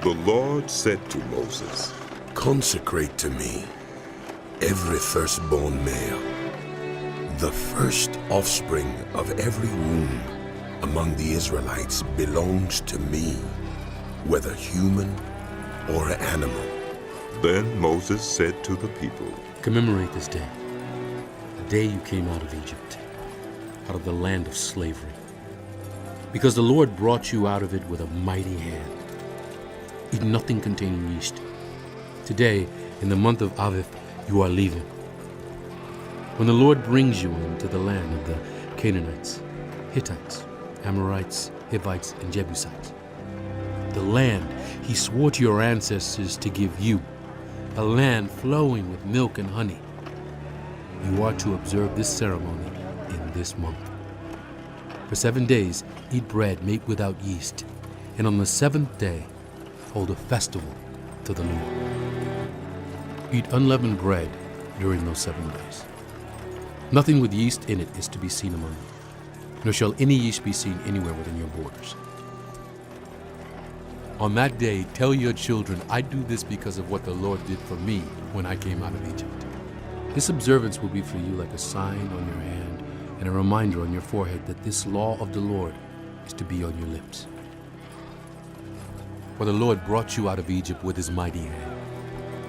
The Lord said to Moses, Consecrate to me every firstborn male, the first offspring of every womb among the Israelites belongs to me, whether human or animal. Then Moses said to the people, Commemorate this day, the day you came out of Egypt, out of the land of slavery, because the Lord brought you out of it with a mighty hand. Eat nothing containing yeast. Today, in the month of Aviv, you are leaving. When the Lord brings you into the land of the Canaanites, Hittites, Amorites, Hivites, and Jebusites, the land he swore to your ancestors to give you, a land flowing with milk and honey, you are to observe this ceremony in this month. For 7 days, eat bread made without yeast, and on the 7th day, hold a festival to the Lord. Eat unleavened bread during those 7 days. Nothing with yeast in it is to be seen among you, nor shall any yeast be seen anywhere within your borders. On that day, tell your children, I do this because of what the Lord did for me when I came out of Egypt. This observance will be for you like a sign on your hand and a reminder on your forehead that this law of the Lord is to be on your lips. For the Lord brought you out of Egypt with his mighty hand.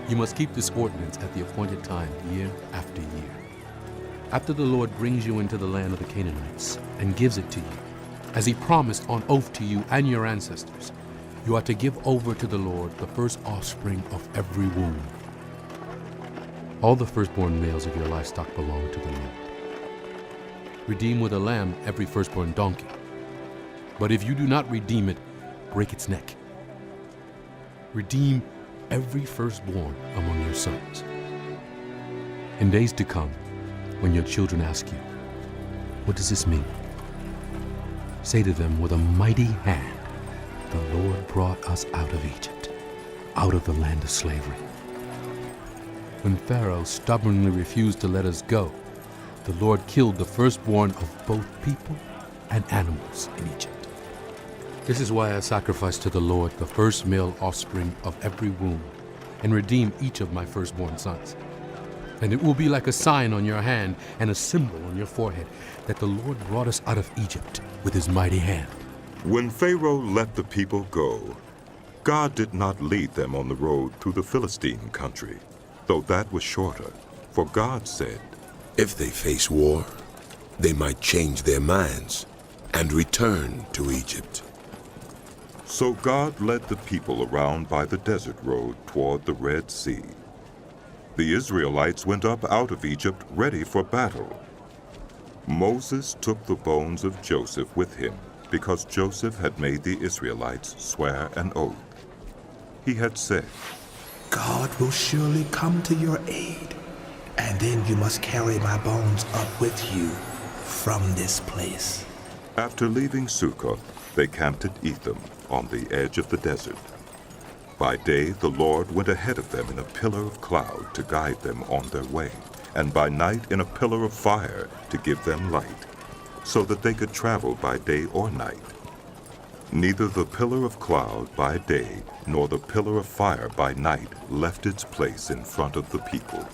You must keep this ordinance at the appointed time, year after year. After the Lord brings you into the land of the Canaanites and gives it to you, as he promised on oath to you and your ancestors, you are to give over to the Lord the first offspring of every womb. All the firstborn males of your livestock belong to the Lord. Redeem with a lamb every firstborn donkey. But if you do not redeem it, break its neck. Redeem every firstborn among your sons. In days to come, when your children ask you, what does this mean? Say to them, with a mighty hand, the Lord brought us out of Egypt, out of the land of slavery. When Pharaoh stubbornly refused to let us go, the Lord killed the firstborn of both people and animals in Egypt. This is why I sacrifice to the Lord the first male offspring of every womb, and redeem each of my firstborn sons. And it will be like a sign on your hand and a symbol on your forehead that the Lord brought us out of Egypt with his mighty hand. When Pharaoh let the people go, God did not lead them on the road through the Philistine country, though that was shorter. For God said, If they face war, they might change their minds and return to Egypt. So God led the people around by the desert road toward the Red Sea. The Israelites went up out of Egypt ready for battle. Moses took the bones of Joseph with him, because Joseph had made the Israelites swear an oath. He had said, God will surely come to your aid, and then you must carry my bones up with you from this place. After leaving Sukkot, they camped at Etham on the edge of the desert. By day, the Lord went ahead of them in a pillar of cloud to guide them on their way, and by night in a pillar of fire to give them light, so that they could travel by day or night. Neither the pillar of cloud by day nor the pillar of fire by night left its place in front of the people.